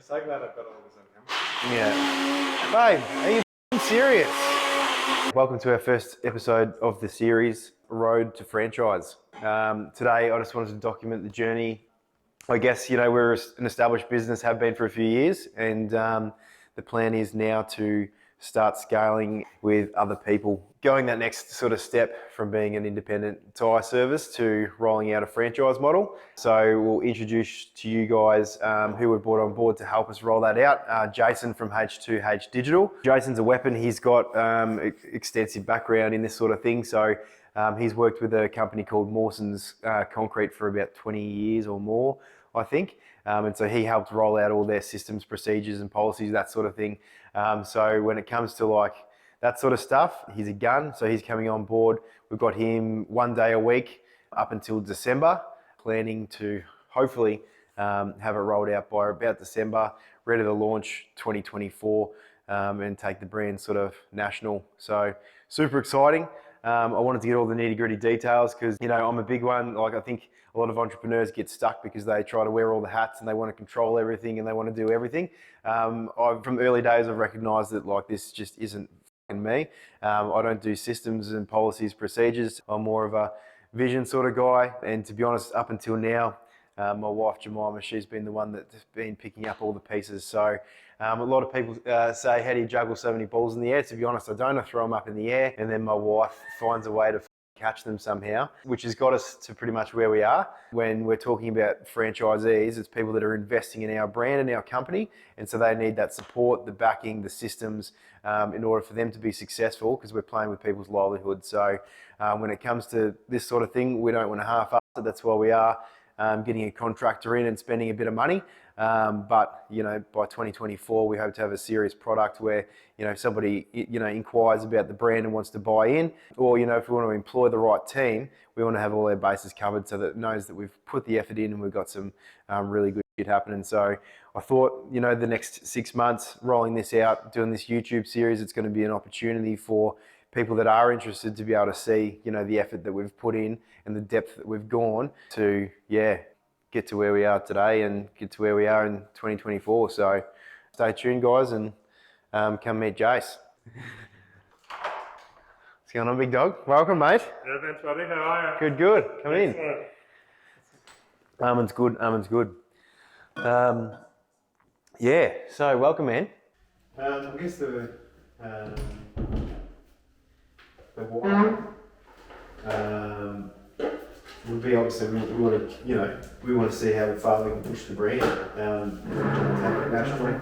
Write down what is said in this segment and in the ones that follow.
so glad I've got all this on camera. Yeah. Babe, are you serious? Welcome to our first episode of the series, Road to Franchise. Today, I just wanted to document the journey. I guess, we're an established business, have been for a few years, and the plan is now to start scaling with other people, going that next sort of step from being an independent tyre service to rolling out a franchise model. So we'll introduce to you guys who we've brought on board to help us roll that out. Jason from H2H Digital. Jason's a weapon. He's got extensive background in this sort of thing. So he's worked with a company called Mawson's Concrete for about 20 years or more, I think. And so he helped roll out all their systems, procedures and policies, that sort of thing. So when it comes to like that sort of stuff, he's a gun. So he's coming on board. We've got him 1 day a week up until December, planning to hopefully have it rolled out by about December, ready to launch 2024 and take the brand sort of national. So super exciting. I wanted to get all the nitty gritty details because, I'm a big one. Like I think a lot of entrepreneurs get stuck because they try to wear all the hats and they want to control everything and they want to do everything. From early days, I've recognized that like this just isn't me. I don't do systems and policies, procedures. I'm more of a vision sort of guy. And to be honest, up until now, my wife Jemima, she's been the one that's been picking up all the pieces. So a lot of people say, how do you juggle so many balls in the air? To be honest, I don't. I throw them up in the air and then my wife finds a way to catch them somehow, which has got us to pretty much where we are. When we're talking about franchisees, it's people that are investing in our brand and our company. And so they need that support, the backing, the systems in order for them to be successful because we're playing with people's livelihood. So when it comes to this sort of thing, we don't want to half-ass it. That's why we are getting a contractor in and spending a bit of money. But by 2024, we hope to have a serious product where, if somebody, inquires about the brand and wants to buy in, or, if we want to employ the right team, we want to have all our bases covered so that it knows that we've put the effort in and we've got some really good shit happening. So I thought, the next 6 months rolling this out, doing this YouTube series, it's going to be an opportunity for people that are interested to be able to see, the effort that we've put in and the depth that we've gone to, get to where we are today and get to where we are in 2024. So stay tuned, guys, and come meet Jace. What's going on, big dog? Welcome, mate. Yeah, thanks, buddy. How are you? Good. Come in. Excellent. Armin's good. So welcome, man. I guess the why would be obviously we want to see how far we can push the brand, take it national.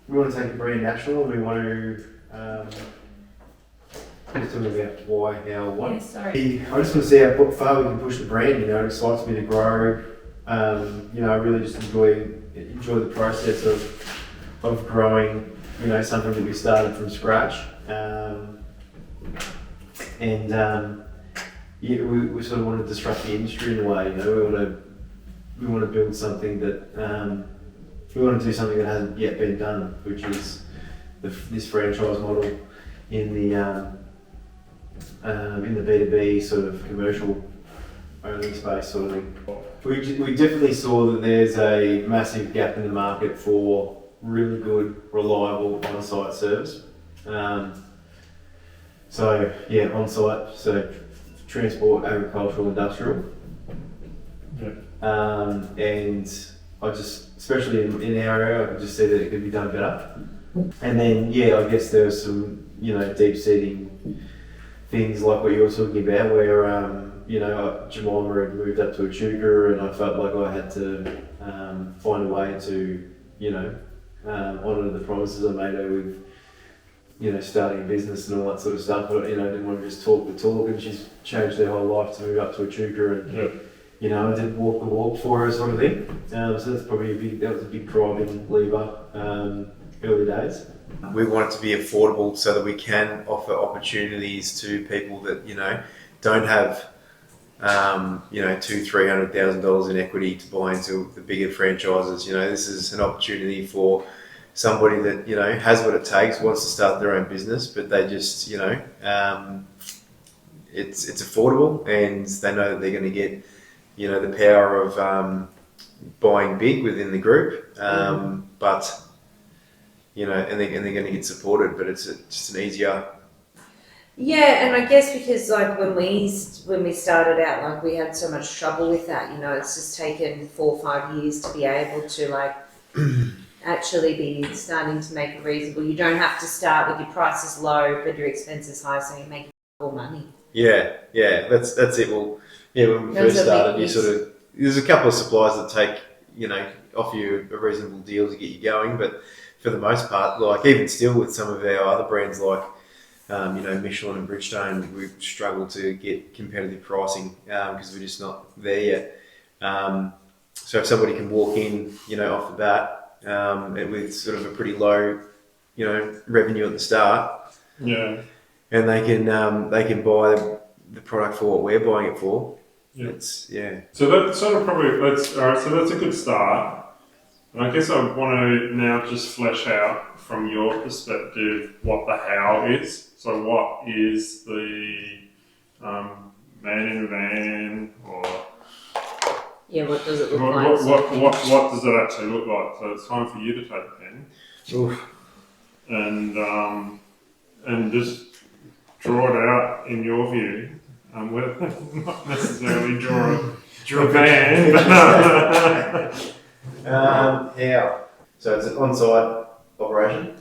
We want to take the brand national. We want to just talk about why, how, what. Yeah, sorry. I just want to see how far we can push the brand. It excites me to grow. I really just enjoy the process of growing. Something that we started from scratch. We sort of want to disrupt the industry in a way. We want to build something that we want to do something that hasn't yet been done, which is this franchise model in the B2B sort of commercial only space sort of thing. We definitely saw that there's a massive gap in the market for really good, reliable on-site service. On-site, so transport, agricultural, industrial. Yeah. And I just, especially in our area, I could just see that it could be done better. And then, I guess there was some, deep-seating things like what you were talking about where, Jemima had moved up to Echuca and I felt like I had to find a way to, honour the promises I made her with, starting a business and all that sort of stuff. But, I didn't want to just talk the talk, and she's changed her whole life to move up to Echuca and, I did walk the walk for her sort of thing. So that's probably that was a big driving lever early days. We want it to be affordable so that we can offer opportunities to people that, don't have, $200,000-$300,000 in equity to buy into the bigger franchises. This is an opportunity for somebody that, has what it takes, wants to start their own business, but they just, it's affordable and they know that they're going to get, the power of buying big within the group, but you know, and they're going to get supported, but it's just an easier. Yeah, and I guess because like when we started out, like we had so much trouble with that. You know, it's just taken 4 or 5 years to be able to like actually be starting to make it reasonable. You don't have to start with your prices low, but your expenses high, so you make more money. Yeah, that's it. Well, yeah, when we first started, there's a couple of suppliers that take, you know, offer you a reasonable deal to get you going, but for the most part, like even still with some of our other brands like, you know, Michelin and Bridgestone, we've struggled to get competitive pricing because we're just not there yet. So if somebody can walk in, you know, off the bat with sort of a pretty low, you know, revenue at the start, Yeah. and they can buy the product for what we're buying it for. Yeah. Yeah. So that's sort of probably all right. So that's a good start. And I guess I want to now just flesh out from your perspective what the how is. So what is the man in a van, or Yeah, what does it look like? what does it actually look like? So it's time for you to take a pen. Oof. And just draw it out in your view. Not necessarily draw a van, but How? So it's an on-site operation.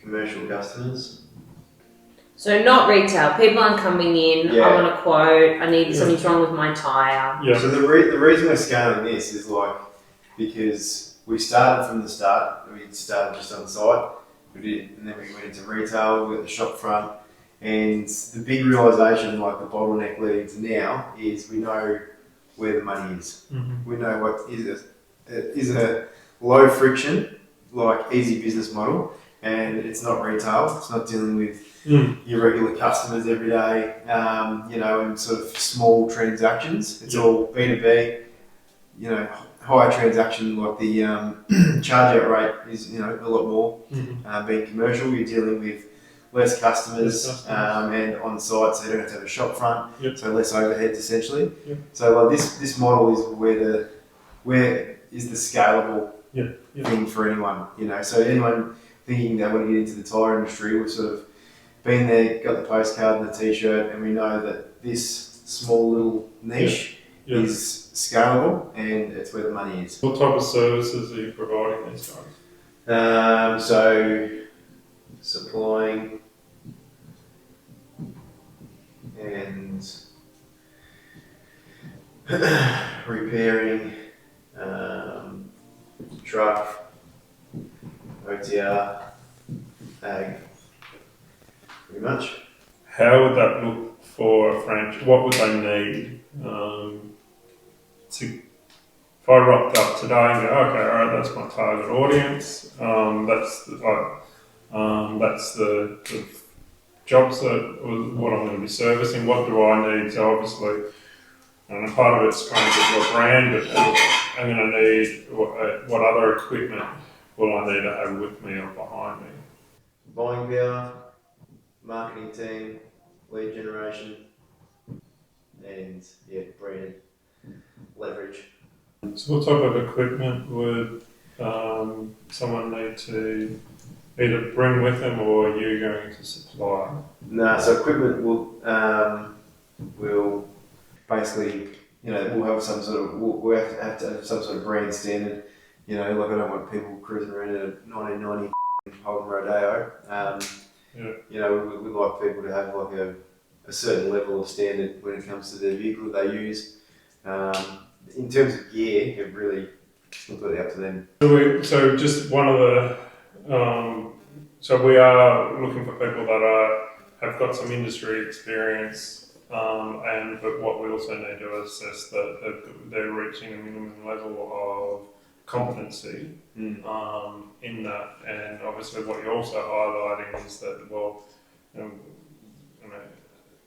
Commercial customers. So not retail. People aren't coming in. Yeah. I want a quote. I need something's wrong with my tyre. yeah. So the reason we're scaling this is like because we started from the start. We started just on site. We did, and then we went into retail. We got the shop front, and the big realization, like the bottleneck leading to now, is we know where the money is. Mm-hmm. We know what is a low friction, like easy business model, and it's not retail. It's not dealing with your regular customers every day, you know, and sort of small transactions. It's all B2B, you know, higher transaction, like the charge out rate is, you know, a lot more. Being commercial, you're dealing with less customers, and on site, so you don't have to have a shop front, so less overheads essentially. So like this model is where is the scalable thing for anyone, you know. So anyone thinking they want to get into the tyre industry, we've sort of been there, got the postcard and the t-shirt, and we know that this small little niche is scalable, and it's where the money is. What type of services are you providing these guys? So supplying and repairing truck, OTR, ag, pretty much. How would that look for a franchise? What would they need to? If I rocked up today and go, okay, all right, that's my target audience. That's the jobs that what I'm going to be servicing. What do I need? So obviously, and part of it's trying to get your brand, but I'm going to need what other equipment will I need to have with me or behind me? Buying power, marketing team, lead generation, and brand leverage. So what type of equipment would someone need to either bring with them, or are you going to supply? No, so equipment will basically, you know, we'll have some sort of, we'll have to have some sort of brand standard. You know, like I don't want people cruising around in a 1990 Holden Rodeo. You know, we'd like people to have like a certain level of standard when it comes to the vehicle that they use. In terms of gear, it really completely up to them. So just one of the, so we are looking for people that have got some industry experience, but what we also need to assess that they're reaching a minimum level of competency in that. And obviously what you're also highlighting is that,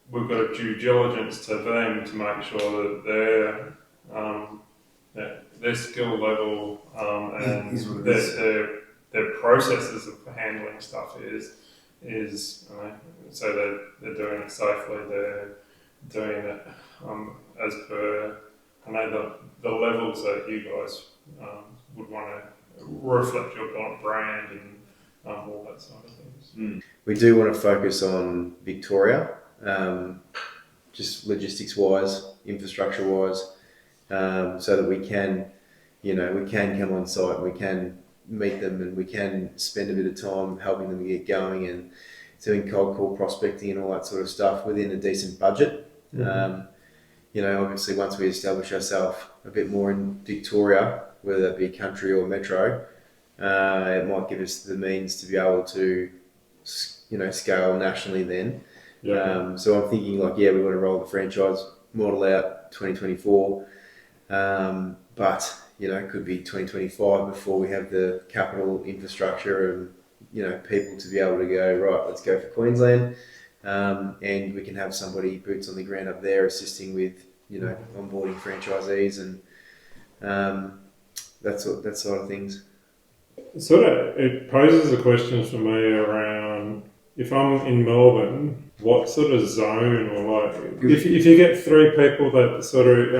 we've got a due diligence to them to make sure that their skill level and their processes of handling stuff is is so they're doing it safely. They're doing it as per the levels that you guys would want to reflect your brand and all that sort of things. We do want to focus on Victoria, just logistics-wise, infrastructure-wise, so that we can come on site, we can meet them, and we can spend a bit of time helping them get going and doing cold call prospecting and all that sort of stuff within a decent budget. Obviously once we establish ourselves a bit more in Victoria, whether that be country or metro, it might give us the means to be able to, scale nationally then. So I'm thinking we want to roll the franchise model out 2024, but it could be 2025 before we have the capital infrastructure and people to be able to go, right, let's go for Queensland, and we can have somebody boots on the ground up there assisting with onboarding franchisees and that sort of things. It poses a question for me around, if I'm in Melbourne, what sort of zone, or if you get three people that sort of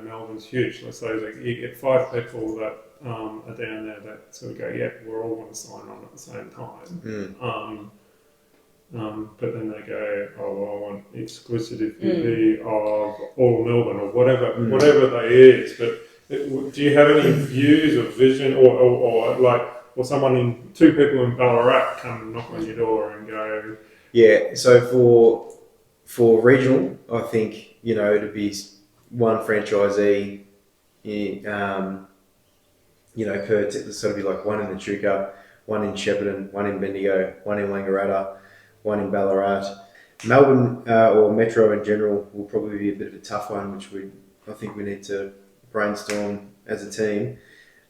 Melbourne's huge. Let's say you get five people that are down there that sort of go, we're all going to sign on at the same time. But then they go, I want exclusivity of all Melbourne or whatever that is. But do you have any views or vision, or someone two people in Ballarat come knock on your door and go? Yeah. So for regional, I think it'd be one franchisee, per sort of be like one in Echuca, one in Shepparton, one in Bendigo, one in Wangaratta, one in Ballarat. Melbourne or Metro in general will probably be a bit of a tough one, which I think we need to brainstorm as a team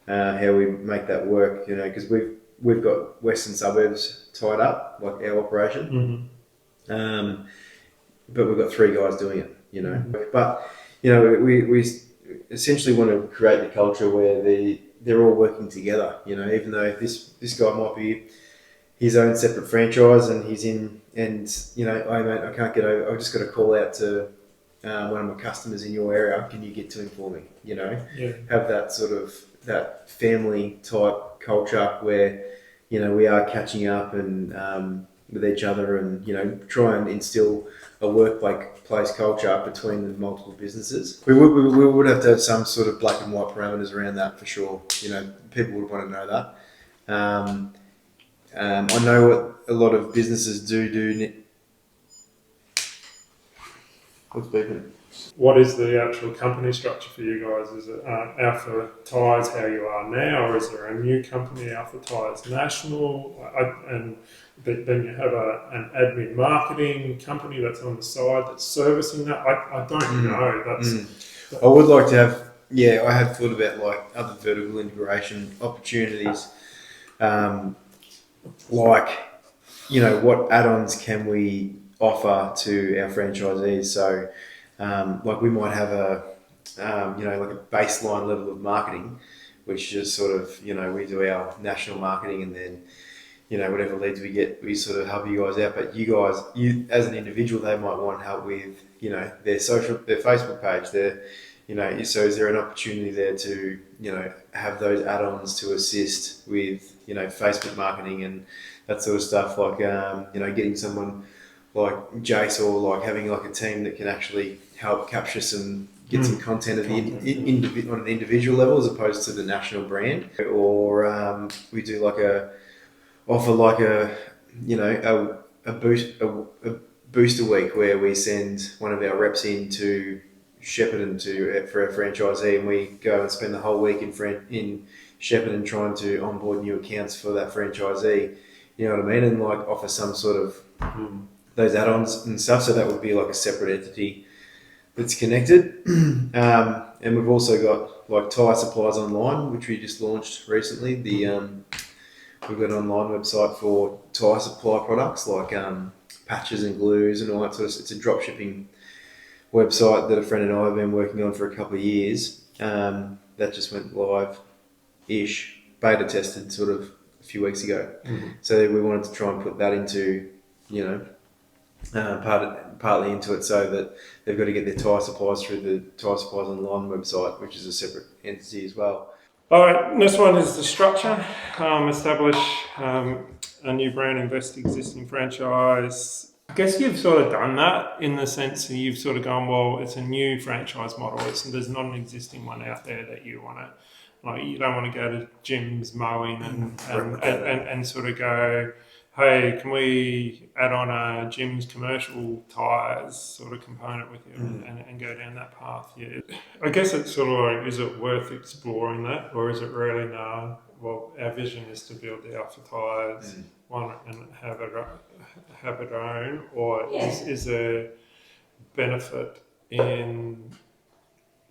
how we make that work. Because we've got Western Suburbs tied up, like our operation, but we've got three guys doing it. But we essentially want to create the culture where they're all working together. Even though this guy might be his own separate franchise and he's in, and I can't get over. I've just got to call out to one of my customers in your area. Can you get to him for me? Have that sort of that family type culture where we are catching up and with each other, and try and instill a workplace culture between the multiple businesses. We would have to have some sort of black and white parameters around that for sure. People would want to know that. I know what a lot of businesses do. What's beeping? What is the actual company structure for you guys? Is it Alpha Tyres how you are now, or is there a new company, Alpha Tyres National? And then you have an admin marketing company that's on the side that's servicing that. I don't know. I would like to have. Yeah, I have thought about other vertical integration opportunities. What add-ons can we offer to our franchisees? So, we might have a baseline level of marketing, which is sort of, we do our national marketing, and then, whatever leads we get, we sort of help you guys out. But you as an individual, they might want help with, their Facebook page, so is there an opportunity there to, have those add-ons to assist with, Facebook marketing and that sort of stuff, getting someone like Jace, or having a team that can actually help capture get some content at the on an individual level as opposed to the national brand, or we do offer a booster week where we send one of our reps into Shepparton for our franchisee, and we go and spend the whole week in Shepparton trying to onboard new accounts for that franchisee. You know what I mean? And offer some sort of those add-ons and stuff. So that would be a separate entity that's connected. And we've also got Tyre Supplies Online, which we just launched recently. We've got an online website for tyre supply products patches and glues and all that sort of. It's a drop shipping website that a friend and I have been working on for a couple of years. That just went live-ish, beta tested sort of a few weeks ago. So we wanted to try and put that into, partly into it, so that they've got to get their tyre supplies through the Tyre Supplies Online website, which is a separate entity as well. All right, next one is the structure. Establish a new brand, invest existing franchise. I guess you've sort of done that in the sense that you've sort of gone, well, it's a new franchise model. There's not an existing one out there that you want to, like, you don't want to go to Jim's Mowing and sort of go, hey, can we add on a Jim's commercial tyres sort of component with you and go down that path? Yeah. I guess it's sort of like, is it worth exploring that, or is it really, no, well, our vision is to build the Alpha Tyres one and have it own, or is there benefit in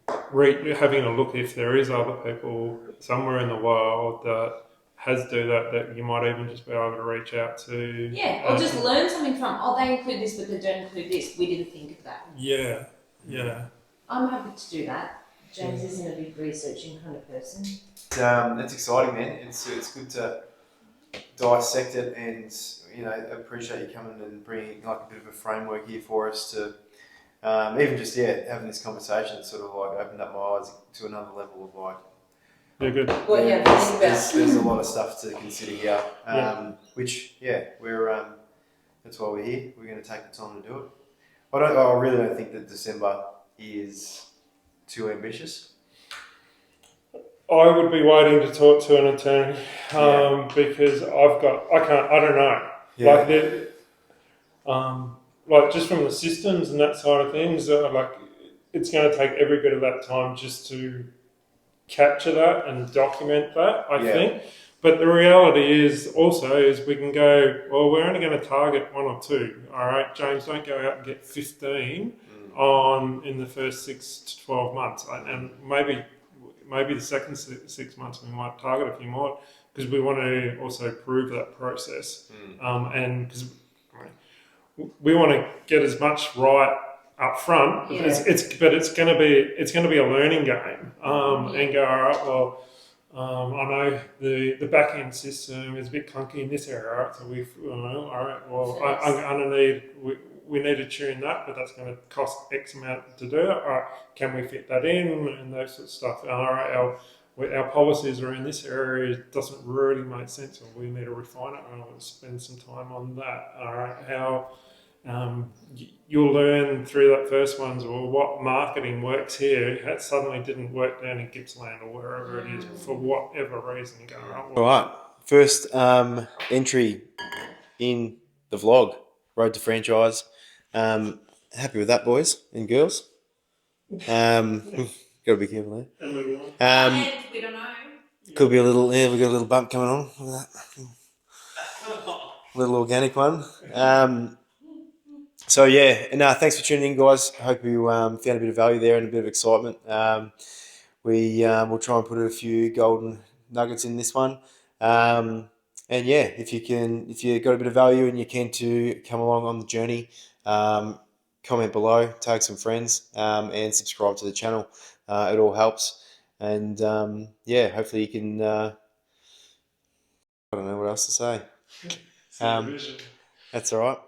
having a look if there is other people somewhere in the world that has do that you might even just be able to reach out to. Yeah, or just learn something from, they include this, but they don't include this. We didn't think of that. Yeah. I'm happy to do that. James isn't a big researching kind of person. It's exciting, man. It's good to dissect it, and appreciate you coming and bringing like a bit of a framework here for us to even just having this conversation sort of like opened up my eyes to another level of like. Yeah, good. There's a lot of stuff to consider here, which we're that's why we're here. We're going to take the time to do it. I really don't think that December is too ambitious. I would be waiting to talk to an attorney because I don't know. Yeah. Like just from the systems and that side of things, like it's going to take every bit of that time just to capture that and document that, I think. But the reality is we can go, well, we're only going to target 1 or 2. All right, James, don't go out and get 15 in the first 6 to 12 months. And maybe the second 6 months we might target a few more because we want to also prove that process. And because we want to get as much right up front, it's going to be a learning game, and go, all right, well, I know the back end system is a bit clunky in this area, right? So all right, well, we need to tune that, but that's going to cost X amount to do it. All right, can we fit that in and those sort of stuff? All right, our policies are in this area, it doesn't really make sense, or we need to refine it, and we'll spend some time on that. All right, how you'll learn through that first ones, or what marketing works here that suddenly didn't work down in Gippsland or wherever it is for whatever reason. All right, first entry in the vlog, Road to Franchise. Happy with that, boys and girls. Got to be careful there. We don't know. Could be a little, we got a little bump coming on. Look at that. Little organic one. So thanks for tuning in, guys. I hope you found a bit of value there and a bit of excitement. We'll try and put a few golden nuggets in this one. If you got a bit of value and you're keen to come along on the journey, comment below, tag some friends, and subscribe to the channel. It all helps. And hopefully you can. I don't know what else to say. That's all right.